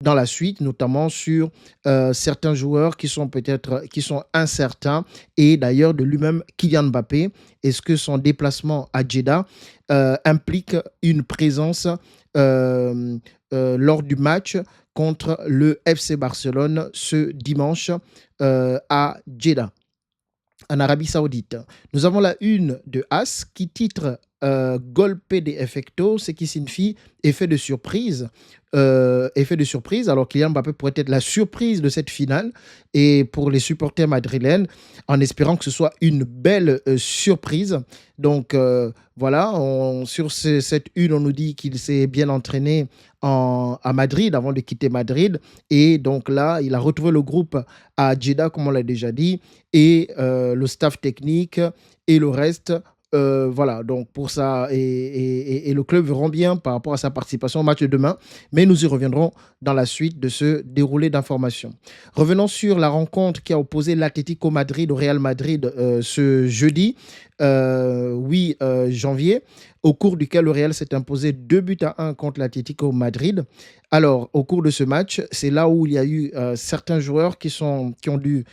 dans la suite, notamment sur certains joueurs qui sont incertains, et d'ailleurs de lui-même Kylian Mbappé. Est-ce que son déplacement à Jeddah implique une présence lors du match contre le FC Barcelone ce dimanche à Jeddah, en Arabie Saoudite. Nous avons la une de AS qui titre Golpe de effecto, ce qui signifie effet de surprise. Effet de surprise, alors Kylian Mbappé pourrait être la surprise de cette finale, et pour les supporters madrilènes, en espérant que ce soit une belle surprise. Donc voilà, sur cette une, on nous dit qu'il s'est bien entraîné à Madrid avant de quitter Madrid, et donc là, il a retrouvé le groupe à Jeddah, comme on l'a déjà dit, et le staff technique et le reste. Voilà, donc pour ça, et le club verront bien par rapport à sa participation au match de demain, mais nous y reviendrons dans la suite de ce déroulé d'informations. Revenons sur la rencontre qui a opposé l'Atlético Madrid au Real Madrid ce jeudi 8 janvier, au cours duquel le Real s'est imposé 2-1 contre l'Atlético Madrid. Alors, au cours de ce match, c'est là où il y a eu certains joueurs qui ont dû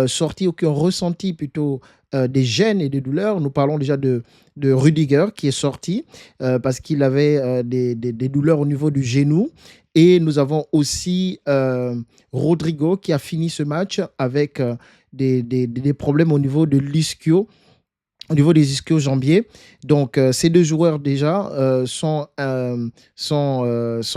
sortir, ou qui ont ressenti plutôt des gênes et des douleurs. Nous parlons déjà de Rudiger qui est sorti parce qu'il avait des douleurs au niveau du genou. Et nous avons aussi Rodrigo qui a fini ce match avec des problèmes au niveau de l'ischio, au niveau des ischio-jambiers. Donc, ces deux joueurs déjà sont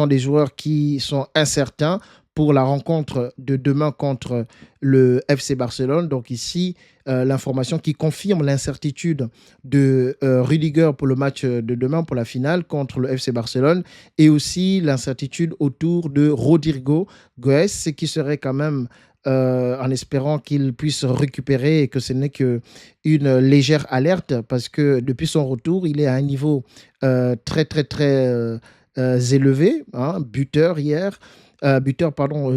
des joueurs qui sont incertains pour la rencontre de demain contre le FC Barcelone. Donc ici, l'information qui confirme l'incertitude de Rudiger pour le match de demain, pour la finale contre le FC Barcelone, et aussi l'incertitude autour de Rodrigo Goes, ce qui serait quand même, en espérant qu'il puisse récupérer et que ce n'est qu'une légère alerte, parce que depuis son retour, il est à un niveau très, très, très élevé, hein, buteur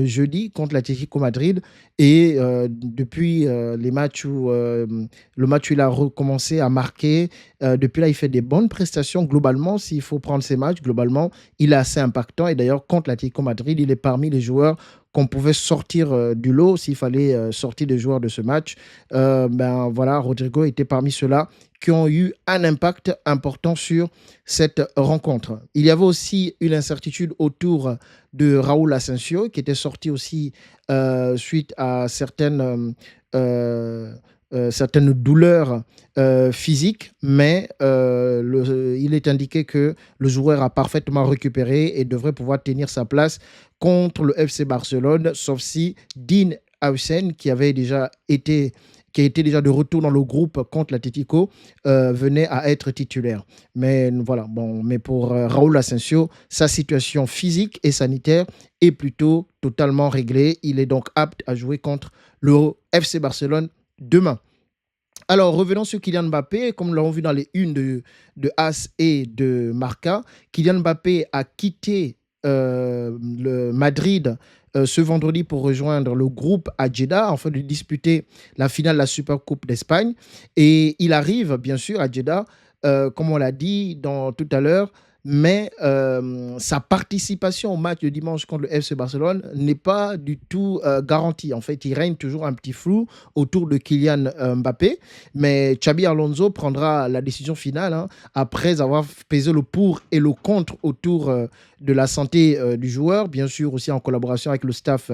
jeudi contre l'Atlético Madrid, et depuis le match où il a recommencé à marquer, depuis là il fait des bonnes prestations globalement. S'il faut prendre ces matchs globalement, il est assez impactant, et d'ailleurs contre l'Atlético Madrid, il est parmi les joueurs qu'on pouvait sortir du lot s'il fallait sortir des joueurs de ce match. Ben voilà, Rodrigo était parmi ceux-là qui ont eu un impact important sur cette rencontre. Il y avait aussi une incertitude autour de Raúl Asensio, qui était sorti aussi suite à certaines douleurs physiques, mais il est indiqué que le joueur a parfaitement récupéré et devrait pouvoir tenir sa place contre le FC Barcelone, sauf si Dean Huysen, qui était déjà de retour dans le groupe contre l'Atlético, venait à être titulaire. Mais voilà, bon, mais pour Raúl Asensio, sa situation physique et sanitaire est plutôt totalement réglée. Il est donc apte à jouer contre le FC Barcelone demain. Alors, revenons sur Kylian Mbappé. Comme nous l'avons vu dans les unes de AS et de Marca, Kylian Mbappé a quitté le Madrid ce vendredi pour rejoindre le groupe à Jeddah afin de disputer la finale de la Supercoupe d'Espagne. Et il arrive bien sûr à Jeddah, comme on l'a dit tout à l'heure, mais sa participation au match de dimanche contre le FC Barcelone n'est pas du tout garantie. En fait, il règne toujours un petit flou autour de Kylian Mbappé, mais Xabi Alonso prendra la décision finale, hein, après avoir pesé le pour et le contre autour de la santé du joueur, bien sûr aussi en collaboration avec le staff,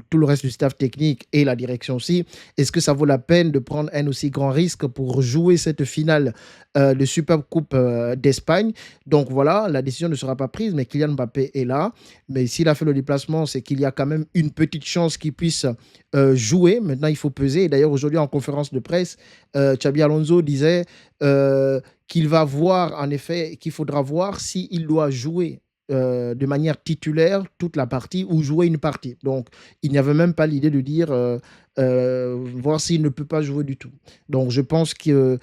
tout le reste du staff technique et la direction aussi. Est-ce que ça vaut la peine de prendre un aussi grand risque pour jouer cette finale de Supercoupe d'Espagne? Donc voilà, la décision ne sera pas prise, mais Kylian Mbappé est là. Mais s'il a fait le déplacement, c'est qu'il y a quand même une petite chance qu'il puisse jouer. Maintenant, il faut peser. Et d'ailleurs, aujourd'hui, en conférence de presse, Xabi Alonso disait qu'il va voir, en effet, qu'il faudra voir s'il doit jouer de manière titulaire toute la partie ou jouer une partie. Donc, il n'y avait même pas l'idée de dire voir s'il ne peut pas jouer du tout. Donc, je pense qu'ils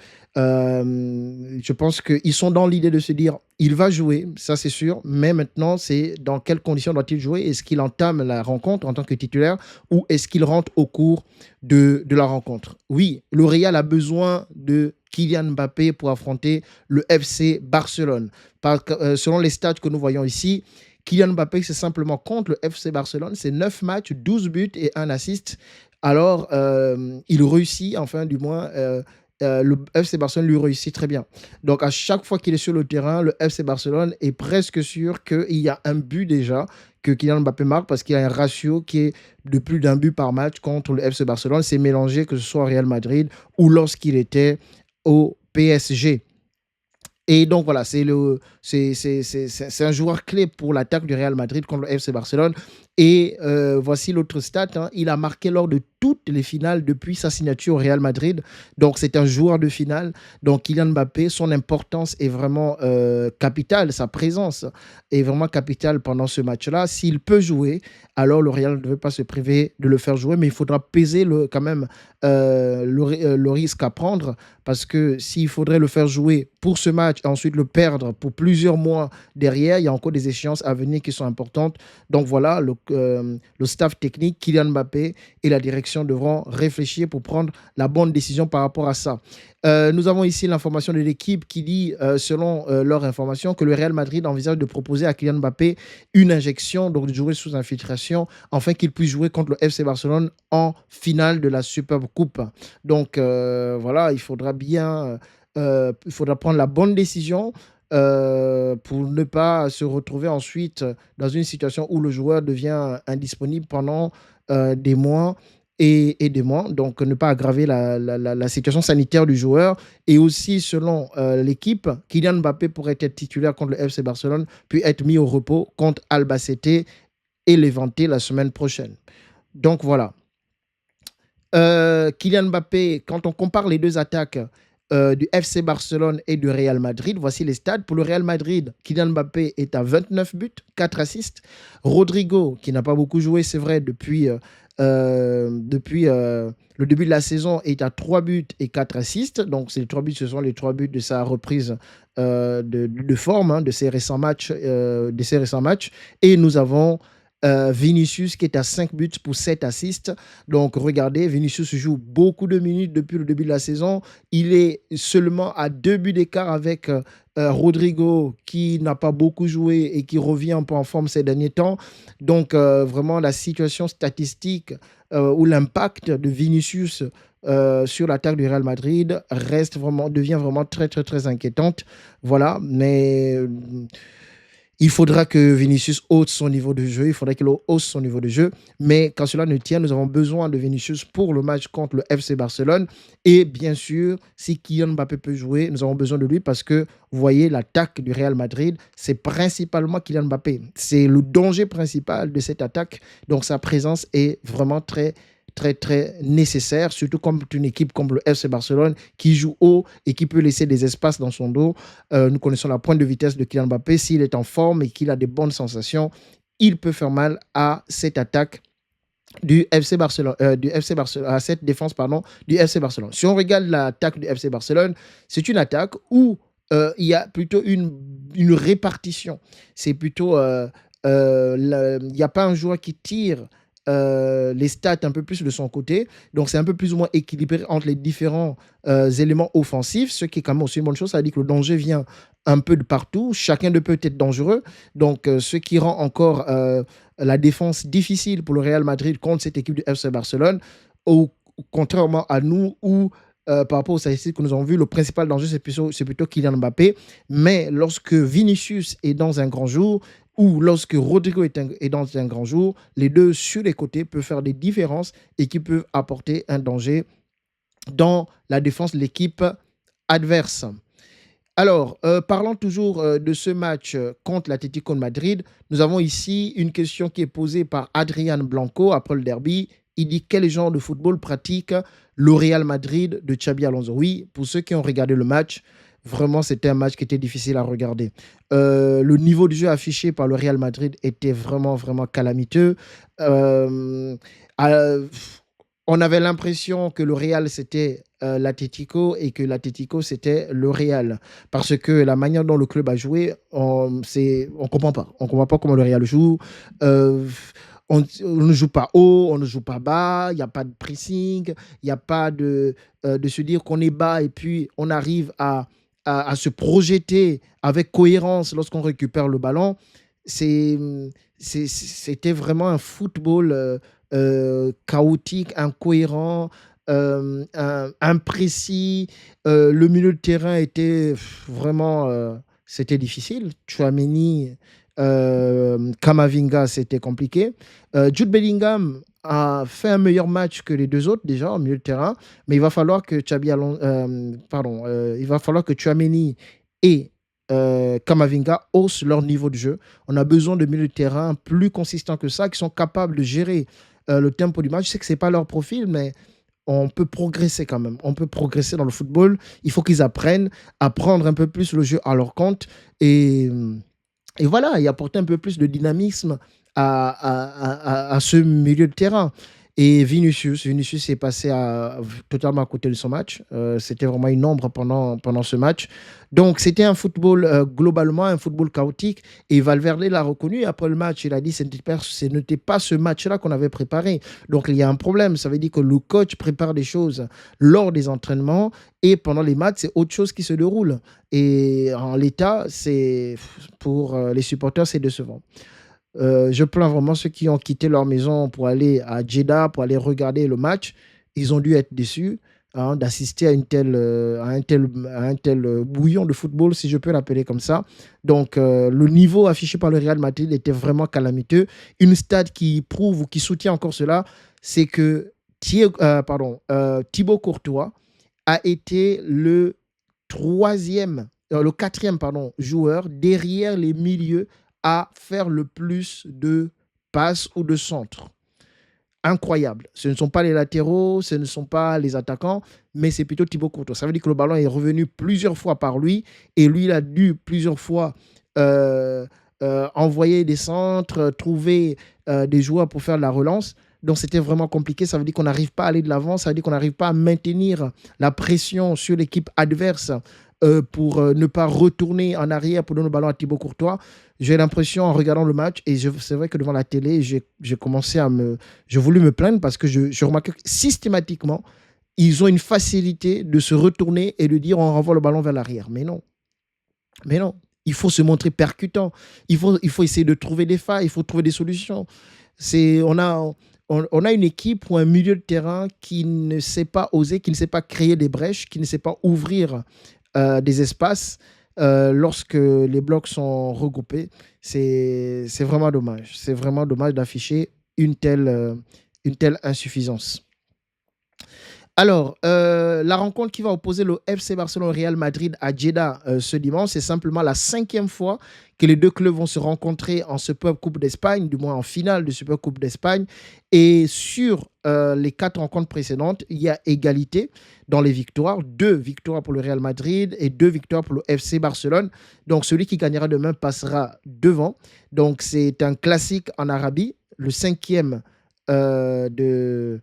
sont dans l'idée de se dire il va jouer, ça c'est sûr, mais maintenant, c'est dans quelles conditions doit-il jouer? Est-ce qu'il entame la rencontre en tant que titulaire ou est-ce qu'il rentre au cours de la rencontre? Oui, le Real a besoin de Kylian Mbappé pour affronter le FC Barcelone. Selon les stats que nous voyons ici, Kylian Mbappé, c'est simplement contre le FC Barcelone, c'est 9 matchs, 12 buts et un assist. Alors, il réussit, enfin, du moins, le FC Barcelone lui réussit très bien. Donc, à chaque fois qu'il est sur le terrain, le FC Barcelone est presque sûr qu'il y a un but déjà que Kylian Mbappé marque parce qu'il y a un ratio qui est de plus d'un but par match contre le FC Barcelone. C'est mélangé que ce soit au Real Madrid ou lorsqu'il était au PSG. Et donc voilà, c'est un joueur clé pour l'attaque du Real Madrid contre le FC Barcelone. Et voici l'autre stat, hein. Il a marqué lors de toutes les finales depuis sa signature au Real Madrid. Donc c'est un joueur de finale. Donc Kylian Mbappé, son importance est vraiment capitale. Sa présence est vraiment capitale pendant ce match-là. S'il peut jouer, alors le Real ne veut pas se priver de le faire jouer. Mais il faudra peser quand même le risque à prendre. Parce que s'il faudrait le faire jouer pour ce match et ensuite le perdre pour plusieurs mois derrière, il y a encore des échéances à venir qui sont importantes. Donc voilà, le staff technique, Kylian Mbappé et la direction devront réfléchir pour prendre la bonne décision par rapport à ça. Nous avons ici l'information de l'équipe qui dit, selon leur information, que le Real Madrid envisage de proposer à Kylian Mbappé une injection, donc de jouer sous infiltration, afin qu'il puisse jouer contre le FC Barcelone en finale de la Superbe Coupe. Donc voilà, il faudra prendre la bonne décision pour ne pas se retrouver ensuite dans une situation où le joueur devient indisponible pendant des mois et des mois. Donc, ne pas aggraver la situation sanitaire du joueur. Et aussi, selon l'équipe, Kylian Mbappé pourrait être titulaire contre le FC Barcelone, puis être mis au repos contre Albacete et Levante la semaine prochaine. Donc, voilà. Kylian Mbappé, quand on compare les deux attaques du FC Barcelone et du Real Madrid, voici les stats. Pour le Real Madrid, Kylian Mbappé est à 29 buts, 4 assists. Rodrigo, qui n'a pas beaucoup joué, c'est vrai, depuis le début de la saison, est à 3 buts et 4 assists. Donc, ces 3 buts, ce sont les 3 buts de sa reprise de forme, hein, de ses récents matchs. Et nous avons Vinicius qui est à 5 buts pour 7 assists. Donc regardez, Vinicius joue beaucoup de minutes depuis le début de la saison. Il est seulement à 2 buts d'écart avec Rodrigo qui n'a pas beaucoup joué et qui revient un peu en forme ces derniers temps. Donc vraiment la situation statistique ou l'impact de Vinicius sur l'attaque du Real Madrid devient vraiment très très très inquiétante. Voilà, mais il faudra que Vinicius hausse son niveau de jeu. Il faudra qu'il hausse son niveau de jeu. Mais quand cela ne tient, nous avons besoin de Vinicius pour le match contre le FC Barcelone. Et bien sûr, si Kylian Mbappé peut jouer, nous avons besoin de lui parce que, vous voyez, l'attaque du Real Madrid, c'est principalement Kylian Mbappé. C'est le danger principal de cette attaque. Donc, sa présence est vraiment très très très nécessaire, surtout contre une équipe comme le FC Barcelone qui joue haut et qui peut laisser des espaces dans son dos. Nous connaissons la pointe de vitesse de Kylian Mbappé. S'il est en forme et qu'il a des bonnes sensations, il peut faire mal à cette attaque du FC Barcelone, à cette défense pardon, du FC Barcelone. Si on regarde l'attaque du FC Barcelone, c'est une attaque où il y a plutôt une répartition. C'est plutôt, il n'y a pas un joueur qui tire les stats un peu plus de son côté. Donc, c'est un peu plus ou moins équilibré entre les différents éléments offensifs, ce qui est quand même aussi une bonne chose. Ça veut dire que le danger vient un peu de partout. Chacun de peut être dangereux. Donc, ce qui rend encore la défense difficile pour le Real Madrid contre cette équipe du FC Barcelone, contrairement à nous où par rapport aux statistiques que nous avons vues, le principal danger, c'est plutôt Kylian Mbappé. Mais lorsque Vinicius est dans un grand jour, ou lorsque Rodrigo est dans un grand jour, les deux sur les côtés peuvent faire des différences et qui peuvent apporter un danger dans la défense de l'équipe adverse. Alors, parlons toujours de ce match contre l'Atlético de Madrid. Nous avons ici une question qui est posée par Adrian Blanco après le derby. Il dit quel genre de football pratique le Real Madrid de Xabi Alonso. Oui, pour ceux qui ont regardé le match, vraiment, c'était un match qui était difficile à regarder. Le niveau de jeu affiché par le Real Madrid était vraiment, vraiment calamiteux. Euh, euh, on avait l'impression que le Real, c'était l'Atlético et que l'Atlético, c'était le Real. Parce que la manière dont le club a joué, on ne comprend pas. On ne comprend pas comment le Real joue. Euh, on ne joue pas haut, on ne joue pas bas, il n'y a pas de pressing, il n'y a pas de se dire qu'on est bas et puis on arrive à se projeter avec cohérence lorsqu'on récupère le ballon. c'est, c'était vraiment un football chaotique, incohérent, imprécis. Le milieu de terrain était vraiment, c'était difficile. Chouameni, Kamavinga, c'était compliqué. Jude Bellingham a fait un meilleur match que les deux autres déjà au milieu de terrain, mais il va falloir que il va falloir que Chouameni et Kamavinga haussent leur niveau de jeu. On a besoin de milieux de terrain plus consistants que ça, qui sont capables de gérer le tempo du match. Je sais que ce n'est pas leur profil, mais on peut progresser quand même. On peut progresser dans le football. Il faut qu'ils apprennent à prendre un peu plus le jeu à leur compte et, et voilà, et apporter un peu plus de dynamisme à ce milieu de terrain. Et Vinicius est passé totalement à côté de son match. C'était vraiment une ombre pendant ce match. Donc, c'était un football, globalement, un football chaotique. Et Valverde l'a reconnu après le match. Il a dit que ce n'était pas ce match-là qu'on avait préparé. Donc, il y a un problème. Ça veut dire que le coach prépare des choses lors des entraînements et pendant les matchs, c'est autre chose qui se déroule. Et en l'état, pour les supporters, c'est décevant. Je plains vraiment ceux qui ont quitté leur maison pour aller à Jeddah, pour aller regarder le match. Ils ont dû être déçus, hein, d'assister à un tel bouillon de football, si je peux l'appeler comme ça. Donc, le niveau affiché par le Real Madrid était vraiment calamiteux. Une stat qui prouve ou qui soutient encore cela, c'est que Thibaut Courtois a été le quatrième, pardon, joueur derrière les milieux à faire le plus de passes ou de centres. Incroyable. Ce ne sont pas les latéraux, ce ne sont pas les attaquants, mais c'est plutôt Thibaut Courtois. Ça veut dire que le ballon est revenu plusieurs fois par lui et lui, il a dû plusieurs fois envoyer des centres, trouver des joueurs pour faire de la relance. Donc c'était vraiment compliqué. Ça veut dire qu'on n'arrive pas à aller de l'avant, ça veut dire qu'on n'arrive pas à maintenir la pression sur l'équipe adverse pour ne pas retourner en arrière pour donner le ballon à Thibaut Courtois. J'ai l'impression en regardant le match, et c'est vrai que devant la télé, j'ai commencé j'ai voulu me plaindre parce que je remarquais que systématiquement, ils ont une facilité de se retourner et de dire on renvoie le ballon vers l'arrière. Mais non. Il faut se montrer percutant. Il faut essayer de trouver des failles, il faut trouver des solutions. On a une équipe ou un milieu de terrain qui ne sait pas oser, qui ne sait pas créer des brèches, qui ne sait pas ouvrir des espaces lorsque les blocs sont regroupés. C'est vraiment dommage. C'est vraiment dommage d'afficher une telle insuffisance. Alors, la rencontre qui va opposer le FC Barcelone au Real Madrid à Jeddah ce dimanche, c'est simplement la 5e fois que les deux clubs vont se rencontrer en Super Coupe d'Espagne, du moins en finale de Super Coupe d'Espagne. Et sur les 4 rencontres précédentes, il y a égalité dans les victoires. 2 victoires pour le Real Madrid et 2 victoires pour le FC Barcelone. Donc, celui qui gagnera demain passera devant. Donc, c'est un classique en Arabie, le 5e de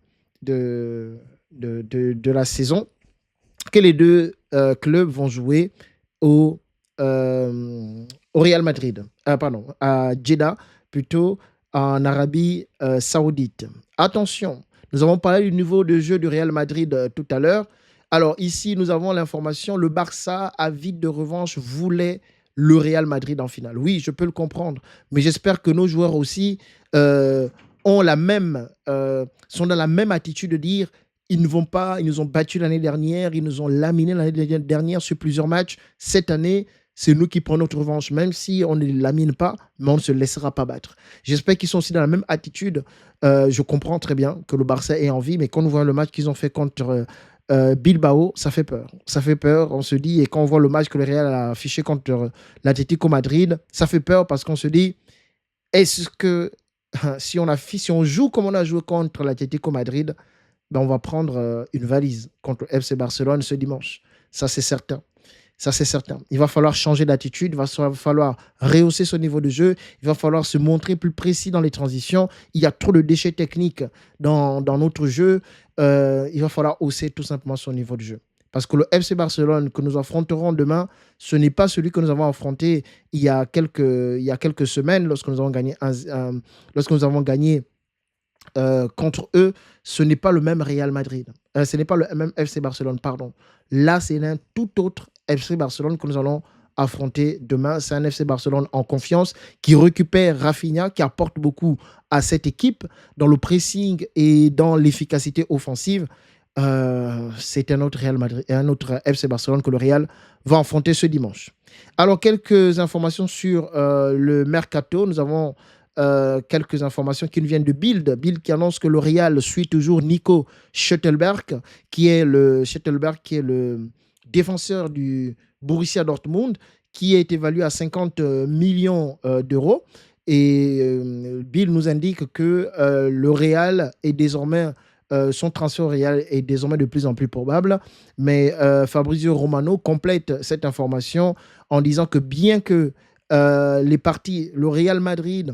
de la saison, que les deux clubs vont jouer au, au Real Madrid, pardon, à Jeddah, plutôt en Arabie Saoudite. Attention, nous avons parlé du niveau de jeu du Real Madrid tout à l'heure. Alors ici, nous avons l'information, le Barça, avide de revanche, voulait le Real Madrid en finale. Oui, je peux le comprendre, mais j'espère que nos joueurs aussi sont dans la même attitude de dire ils ne vont pas, ils nous ont battus l'année dernière, ils nous ont laminés l'année dernière sur plusieurs matchs. Cette année, c'est nous qui prenons notre revanche, même si on ne les lamine pas, mais on ne se laissera pas battre. J'espère qu'ils sont aussi dans la même attitude. Je comprends très bien que le Barça ait envie, mais quand on voit le match qu'ils ont fait contre Bilbao, ça fait peur. Ça fait peur, on se dit, et quand on voit le match que le Real a affiché contre l'Atlético Madrid, ça fait peur parce qu'on se dit, est-ce que si on joue comme on a joué contre l'Atlético Madrid, ben on va prendre une valise contre le FC Barcelone ce dimanche. Ça, c'est certain. Ça, c'est certain. Il va falloir changer d'attitude, il va falloir rehausser son niveau de jeu, il va falloir se montrer plus précis dans les transitions. Il y a trop de déchets techniques dans notre jeu. Il va falloir hausser tout simplement son niveau de jeu. Parce que le FC Barcelone que nous affronterons demain, ce n'est pas celui que nous avons affronté il y a quelques semaines lorsque nous avons gagné contre eux. Ce n'est pas le même Real Madrid. Ce n'est pas le même FC Barcelone, pardon. Là, c'est un tout autre FC Barcelone que nous allons affronter demain. C'est un FC Barcelone en confiance qui récupère Rafinha, qui apporte beaucoup à cette équipe dans le pressing et dans l'efficacité offensive. C'est un autre Real Madrid, un autre FC Barcelone que le Real va affronter ce dimanche. Alors, quelques informations sur le mercato. Nous avons quelques informations qui nous viennent de Bild. Bild qui annonce que le Real suit toujours Nico Schlotterbeck, qui est le défenseur du Borussia Dortmund, qui est évalué à 50 millions d'euros. Et Bill nous indique que le Real est désormais son transfert au Real est désormais de plus en plus probable. Mais Fabrizio Romano complète cette information en disant que bien que les parties, le Real Madrid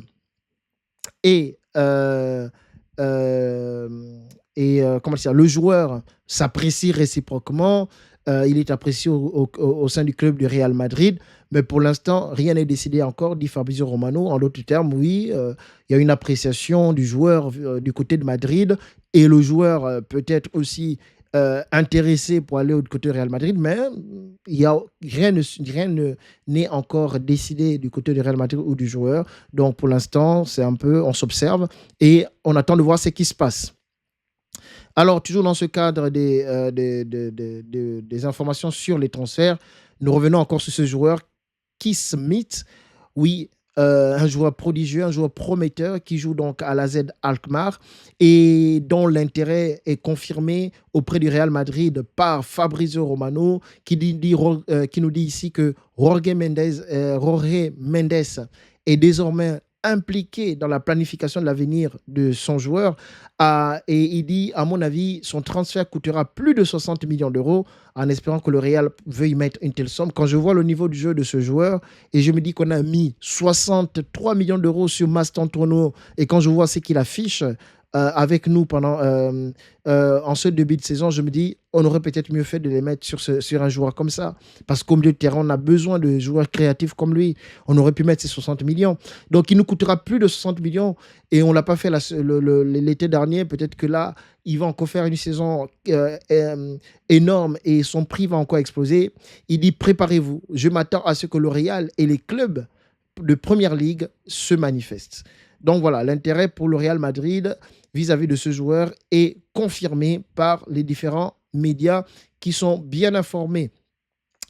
et, euh, comment dire, le joueur s'apprécient réciproquement, il est apprécié au sein du club du Real Madrid, mais pour l'instant, rien n'est décidé encore, dit Fabrizio Romano. En d'autres termes, oui, il y a une appréciation du joueur du côté de Madrid et le joueur peut-être aussi intéressé pour aller au côté du Real Madrid, mais rien n'est encore décidé du côté du Real Madrid ou du joueur. Donc pour l'instant, c'est un peu, on s'observe et on attend de voir ce qui se passe. Alors, toujours dans ce cadre des informations sur les transferts, nous revenons encore sur ce joueur, Keith Smith. Oui, un joueur prodigieux, un joueur prometteur qui joue donc à la Z Alkmaar et dont l'intérêt est confirmé auprès du Real Madrid par Fabrizio Romano qui nous dit ici que Jorge Mendes est désormais impliqué dans la planification de l'avenir de son joueur. Et il dit, à mon avis, son transfert coûtera plus de 60 millions d'euros en espérant que le Real veuille mettre une telle somme. Quand je vois le niveau du jeu de ce joueur et je me dis qu'on a mis 63 millions d'euros sur Mastantuono et quand je vois ce qu'il affiche avec nous en ce début de saison, je me dis on aurait peut-être mieux fait de les mettre sur un joueur comme ça. Parce qu'au milieu de terrain, on a besoin de joueurs créatifs comme lui. On aurait pu mettre ces 60 millions. Donc, il nous coûtera plus de 60 millions et on ne l'a pas fait l'été dernier. Peut-être que là, il va encore faire une saison énorme et son prix va encore exploser. Il dit préparez-vous. Je m'attends à ce que le Real et les clubs de Première Ligue se manifestent. Donc voilà, l'intérêt pour le Real Madrid vis-à-vis de ce joueur est confirmé par les différents médias qui sont bien informés.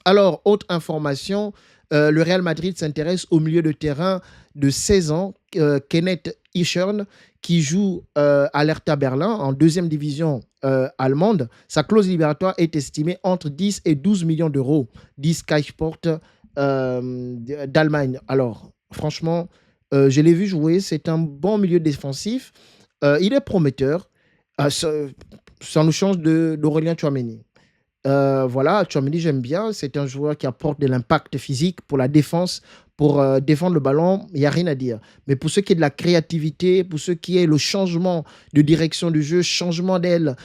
Alors, autre information, le Real Madrid s'intéresse au milieu de terrain de 16 ans, Kenneth Ischern, qui joue à l'Hertha Berlin en deuxième division allemande. Sa clause libératoire est estimée entre 10 et 12 millions d'euros, dit Sky Sport d'Allemagne. Alors, franchement, je l'ai vu jouer, c'est un bon milieu défensif. Il est prometteur. Ça nous change d'Aurélien Tchouaméni. Voilà, Tchouaméni, j'aime bien. C'est un joueur qui apporte de l'impact physique pour la défense, pour défendre le ballon. Il n'y a rien à dire. Mais pour ce qui est de la créativité, pour ce qui est le changement de direction du jeu, changement d'aile,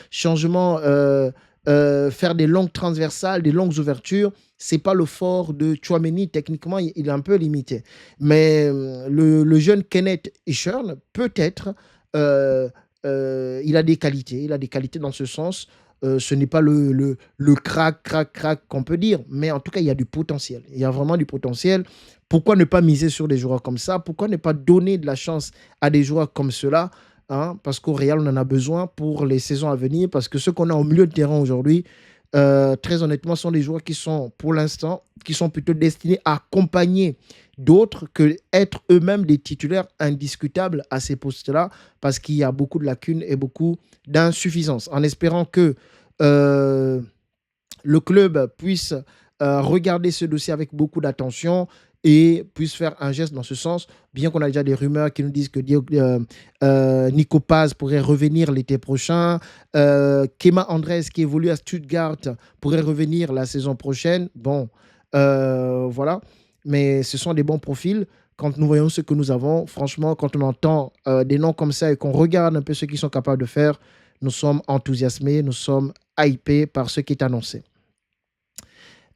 faire des longues transversales, des longues ouvertures, c'est pas le fort de Tchouaméni. Techniquement, il est un peu limité. Mais le jeune Kenneth Ischern, peut-être, il a des qualités. Il a des qualités dans ce sens. Ce n'est pas le crack qu'on peut dire, mais en tout cas, il y a du potentiel. Il y a vraiment du potentiel. Pourquoi ne pas miser sur des joueurs comme ça? Pourquoi ne pas donner de la chance à des joueurs comme cela, hein? Parce qu'au Real, on en a besoin pour les saisons à venir, parce que ceux qu'on a au milieu de terrain aujourd'hui, très honnêtement, sont des joueurs qui sont, pour l'instant, qui sont plutôt destinés à accompagner d'autres que être eux-mêmes des titulaires indiscutables à ces postes-là, parce qu'il y a beaucoup de lacunes et beaucoup d'insuffisances. En espérant que le club puisse regarder ce dossier avec beaucoup d'attention et puisse faire un geste dans ce sens, bien qu'on a déjà des rumeurs qui nous disent que Nico Paz pourrait revenir l'été prochain, Kema Andrés qui évolue à Stuttgart pourrait revenir la saison prochaine. Bon, voilà, mais ce sont des bons profils. Quand nous voyons ce que nous avons, franchement, quand on entend des noms comme ça et qu'on regarde un peu ce qu'ils sont capables de faire, nous sommes enthousiasmés, nous sommes hypés par ce qui est annoncé.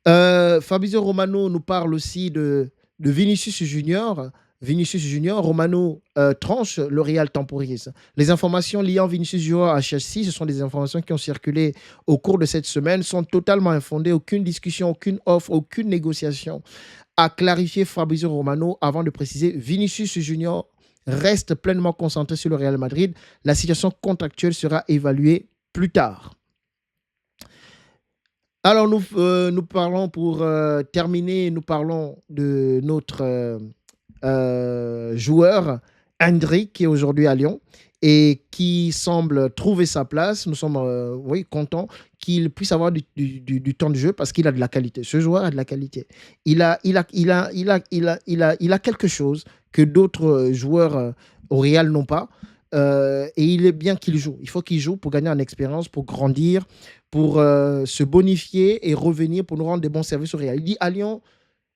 Fabrizio Romano nous parle aussi de Vinicius Junior, Vinicius Junior, Romano tranche, le Real temporise. Les informations liant Vinicius Junior à Chelsea, ce sont des informations qui ont circulé au cours de cette semaine, sont totalement infondées, aucune discussion, aucune offre, aucune négociation, a clarifié Fabrizio Romano avant de préciser Vinicius Junior reste pleinement concentré sur le Real Madrid. La situation contractuelle sera évaluée plus tard. Alors, nous parlons pour terminer, nous parlons de notre joueur, Hendrik, qui est aujourd'hui à Lyon et qui semble trouver sa place. Nous sommes oui, contents qu'il puisse avoir du temps de jeu parce qu'il a de la qualité. Ce joueur a de la qualité. Il a quelque chose que d'autres joueurs au Real n'ont pas. Et il est bien qu'il joue. Il faut qu'il joue pour gagner en expérience, pour grandir, pour se bonifier et revenir pour nous rendre des bons services au Real. Il dit à Lyon,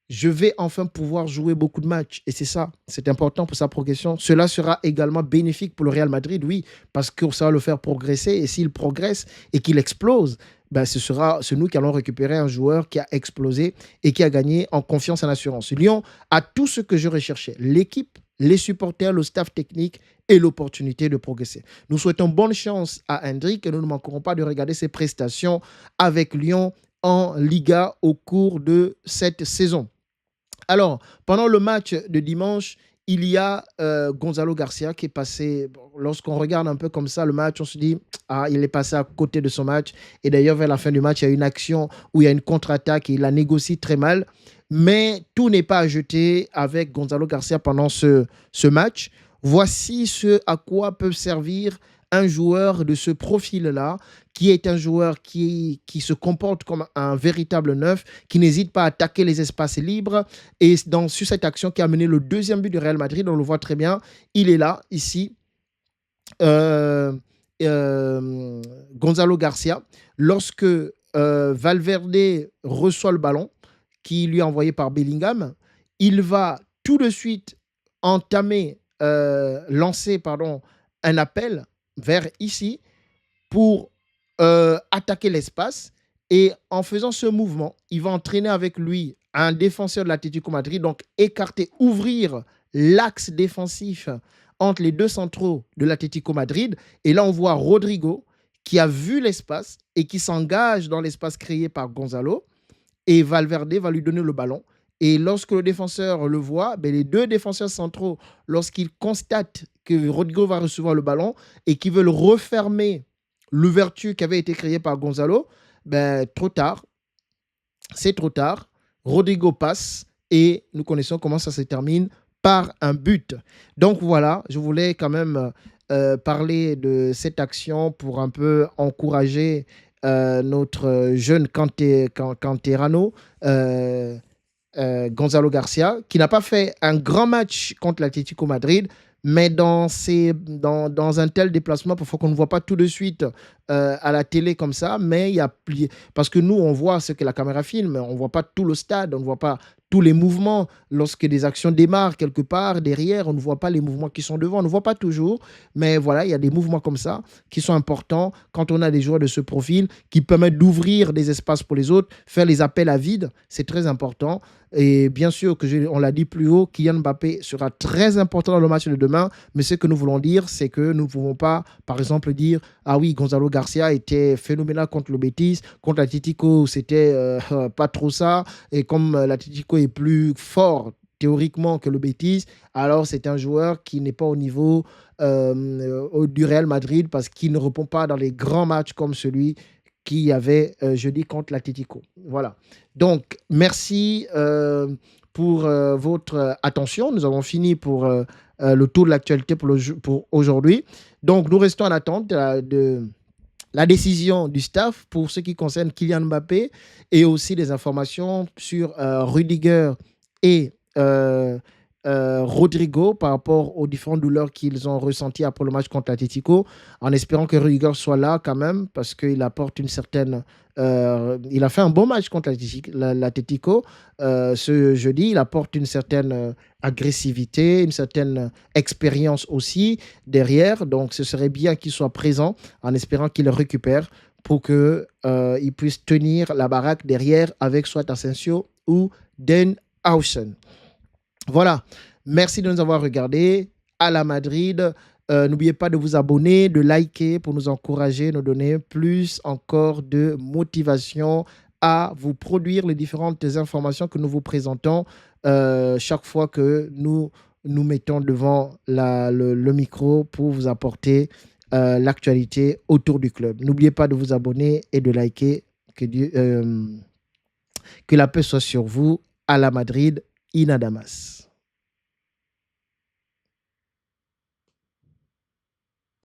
je vais enfin pouvoir jouer beaucoup de matchs. Et c'est ça, c'est important pour sa progression. Cela sera également bénéfique pour le Real Madrid, oui, parce que ça va le faire progresser. Et s'il progresse et qu'il explose, ben c'est nous qui allons récupérer un joueur qui a explosé et qui a gagné en confiance et en assurance. Lyon a tout ce que je recherchais. L'équipe, les supporters, le staff technique et l'opportunité de progresser. Nous souhaitons bonne chance à Hendrik et nous ne manquerons pas de regarder ses prestations avec Lyon en Liga au cours de cette saison. Alors, pendant le match de dimanche, il y a Gonzalo Garcia qui est passé. Lorsqu'on regarde un peu comme ça le match, on se dit, ah, il est passé à côté de son match. Et d'ailleurs, vers la fin du match, il y a une action où il y a une contre-attaque et il la négocie très mal. Mais tout n'est pas à jeter avec Gonzalo Garcia pendant ce match. Voici ce à quoi peut servir un joueur de ce profil-là, qui est un joueur qui se comporte comme un véritable neuf, qui n'hésite pas à attaquer les espaces libres. Et sur cette action qui a mené le deuxième but du Real Madrid, on le voit très bien, il est là, ici, Gonzalo Garcia, lorsque Valverde reçoit le ballon, qui lui est envoyé par Bellingham, il va tout de suite lancer un appel vers ici pour attaquer l'espace. Et en faisant ce mouvement, il va entraîner avec lui un défenseur de l'Atlético Madrid, donc écarter, ouvrir l'axe défensif entre les deux centraux de l'Atlético Madrid. Et là, on voit Rodrigo qui a vu l'espace et qui s'engage dans l'espace créé par Gonzalo. Et Valverde va lui donner le ballon. Et lorsque le défenseur le voit, les deux défenseurs centraux, lorsqu'ils constatent que Rodrigo va recevoir le ballon et qu'ils veulent refermer l'ouverture qui avait été créée par Gonzalo, trop tard. C'est trop tard. Rodrigo passe et nous connaissons comment ça se termine par un but. Donc voilà, je voulais quand même parler de cette action pour un peu encourager notre jeune Canterano, Gonzalo Garcia, qui n'a pas fait un grand match contre l'Atlético Madrid, mais dans un tel déplacement, parfois qu'on ne voit pas tout de suite à la télé comme ça, mais parce que nous, on voit ce que la caméra filme, on ne voit pas tout le stade, on ne voit pas tous les mouvements. Lorsque des actions démarrent quelque part derrière, on ne voit pas les mouvements qui sont devant, on ne voit pas toujours, mais voilà, il y a des mouvements comme ça qui sont importants quand on a des joueurs de ce profil qui permettent d'ouvrir des espaces pour les autres, faire les appels à vide, c'est très important. Et bien sûr, on l'a dit plus haut, Kylian Mbappé sera très important dans le match de demain, mais ce que nous voulons dire, c'est que nous ne pouvons pas, par exemple, dire « Ah oui, Gonzalo Garcia était phénoménal contre le Betis, contre l'Atlético, c'était pas trop ça, et comme l'Atlético est plus fort théoriquement que le Betis, alors c'est un joueur qui n'est pas au niveau du Real Madrid parce qu'il ne répond pas dans les grands matchs comme celui qu'il y avait jeudi contre l'Atlético. » Voilà. Donc, merci pour votre attention. Nous avons fini pour le tour de l'actualité pour aujourd'hui. Donc, nous restons en attente de la décision du staff pour ce qui concerne Kylian Mbappé et aussi des informations sur Rudiger et Rodrigo par rapport aux différentes douleurs qu'ils ont ressenties après le match contre l'Atlético, en espérant que Rudiger soit là quand même parce qu'il apporte une certaine... il a fait un bon match contre l'Atlético ce jeudi. Il apporte une certaine agressivité, une certaine expérience aussi derrière. Donc, ce serait bien qu'il soit présent en espérant qu'il le récupère pour qu'il puisse tenir la baraque derrière avec soit Asensio ou Den Hausen. Voilà. Merci de nous avoir regardés. À la Madrid. N'oubliez pas de vous abonner, de liker pour nous encourager, nous donner plus encore de motivation à vous produire les différentes informations que nous vous présentons chaque fois que nous nous mettons devant le micro pour vous apporter l'actualité autour du club. N'oubliez pas de vous abonner et de liker. Que la paix soit sur vous. À la Madrid, Inadamas.